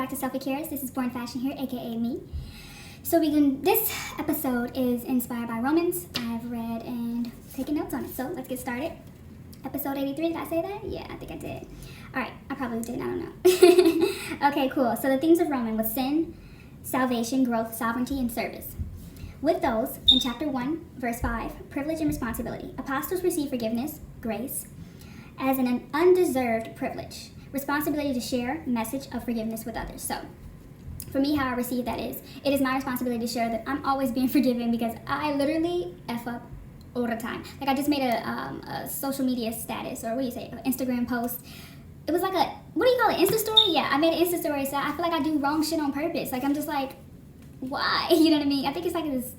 back to Selfie Carats. This is Born Fashion here, aka me. So this episode is inspired by Romans. I've read and taken notes on it. So let's get started. Episode 83, did I say that? Yeah, I think I did. Alright, I probably did, I don't know. Okay, cool. So the themes of Romans was sin, salvation, growth, sovereignty, and service. With those, in chapter 1, verse 5, privilege and responsibility. Apostles receive forgiveness, grace, as an undeserved privilege. Responsibility to share message of forgiveness with others. So, for me, how I receive that is, it is my responsibility to share that I'm always being forgiven because I literally F up all the time. Like I just made a social media status, or what do you say, an Instagram post. It was like what do you call it, Insta story? Yeah, I made an Insta story, so I feel like I do wrong shit on purpose. Like I'm just like, why? You know what I mean? I think it's like this,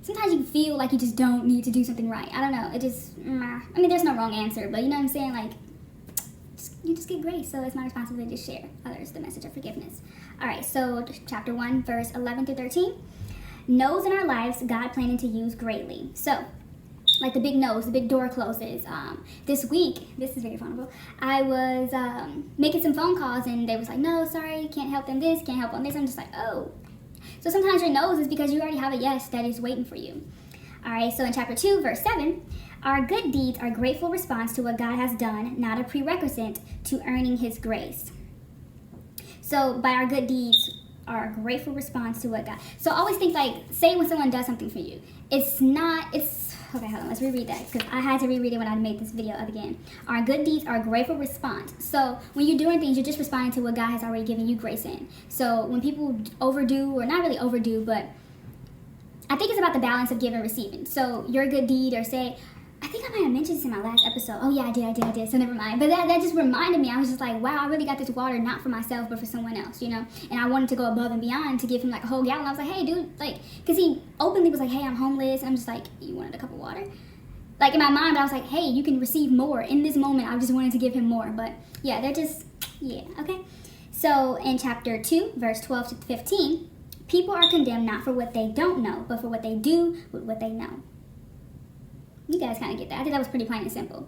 sometimes you feel like you just don't need to do something right. I don't know, it just, I mean, there's no wrong answer, but you know what I'm saying? Like, you just get grace, so it's my responsibility to share others the message of forgiveness. All right, so chapter 1, verse 11 through 13. No's in our lives, God planning to use greatly. So, like the big no's, the big door closes. This week, this is very vulnerable, I was making some phone calls and they was like, no, sorry, can't help them this, can't help on this. I'm just like, oh. So sometimes your no's is because you already have a yes that is waiting for you. All right, so in chapter 2, verse 7, our good deeds are grateful response to what God has done, not a prerequisite to earning his grace. So by our good deeds, our grateful response to what God. So always think like, say when someone does something for you, okay, hold on, let's reread that because I had to reread it when I made this video again. Our good deeds are a grateful response. So when you're doing things, you're just responding to what God has already given you grace in. So when people overdo, or not really overdo, but I think it's about the balance of giving and receiving. So your good deed, or say, I think I might have mentioned this in my last episode. Oh yeah, I did, so never mind. But that just reminded me, I was just like, wow, I really got this water not for myself, but for someone else, you know? And I wanted to go above and beyond to give him like a whole gallon. I was like, hey dude, like, because he openly was like, hey, I'm homeless. And I'm just like, you wanted a cup of water? Like in my mind, I was like, hey, you can receive more. In this moment, I just wanted to give him more. But yeah, they're just, yeah, okay. So in chapter 2, verse 12 to 15, people are condemned not for what they don't know, but for what they do with what they know. You guys kind of get that. I think that was pretty plain and simple.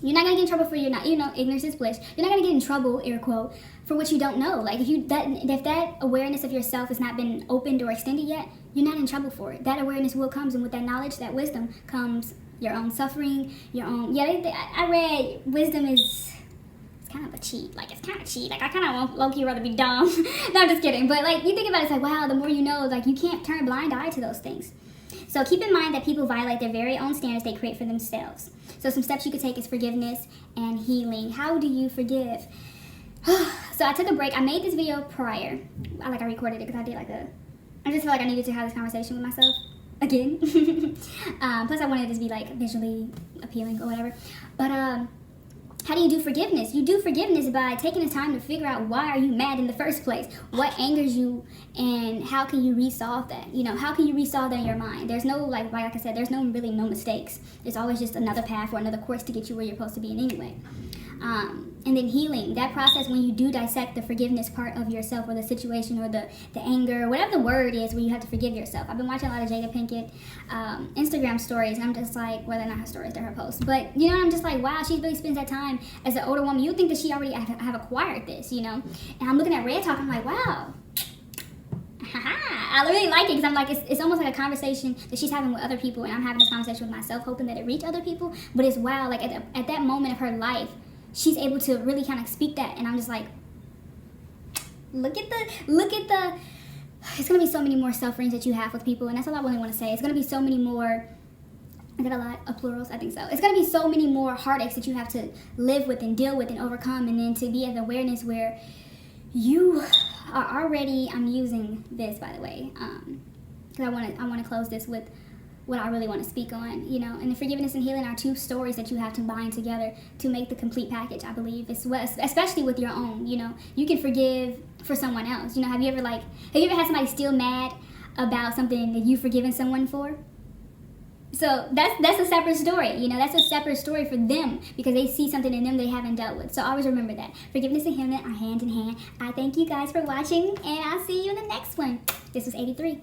You're not going to get in trouble for ignorance is bliss. You're not going to get in trouble, air quote, for what you don't know. Like if that awareness of yourself has not been opened or extended yet, you're not in trouble for it. That awareness will come, and with that knowledge, that wisdom comes your own suffering, your own, I read wisdom is, it's kind of a cheat. Like, it's kind of cheat. Like, I kind of want low-key rather be dumb. No, I'm just kidding. But, like, you think about it, it's like, wow, the more you know, like, you can't turn a blind eye to those things. So keep in mind that people violate their very own standards they create for themselves. So some steps you could take is forgiveness and healing. How do you forgive? So I took a break. I made this video prior. I recorded it because I just feel like I needed to have this conversation with myself again. Plus I wanted it to be like visually appealing or whatever. But how do you do forgiveness? You do forgiveness by taking the time to figure out why are you mad in the first place? What angers you, and how can you resolve that? You know, how can you resolve that in your mind? There's no, like I said, there's really no mistakes. There's always just another path or another course to get you where you're supposed to be in anyway. And then healing, that process when you do dissect the forgiveness part of yourself, or the situation, or the anger, whatever the word is, where you have to forgive yourself. I've been watching a lot of Jada Pinkett Instagram stories, and I'm just like, well, they're not her stories, they're her posts. But, you know, I'm just like, wow, she really spends that time as an older woman. You'd think that she already have acquired this, you know? And I'm looking at Red Talk, I'm like, wow. I really like it because I'm like, it's almost like a conversation that she's having with other people, and I'm having this conversation with myself, hoping that it reach other people. But it's wow, like at that moment of her life, she's able to really kind of speak that, and I'm just like, look at the, it's going to be so many more sufferings that you have with people, and that's all I really want to say. It's going to be so many more, I got a lot of plurals, I think so. It's going to be so many more heartaches that you have to live with and deal with and overcome, and then to be at the awareness where you are already, I'm using this, by the way, because I want to close this with what I really want to speak on, you know, and the forgiveness and healing are two stories that you have to bind together to make the complete package, I believe, especially with your own, you know. You can forgive for someone else, you know. Have you ever had somebody still mad about something that you've forgiven someone for? So that's a separate story, you know. That's a separate story for them because they see something in them they haven't dealt with. So always remember that. Forgiveness and healing are hand in hand. I thank you guys for watching, and I'll see you in the next one. This was 83.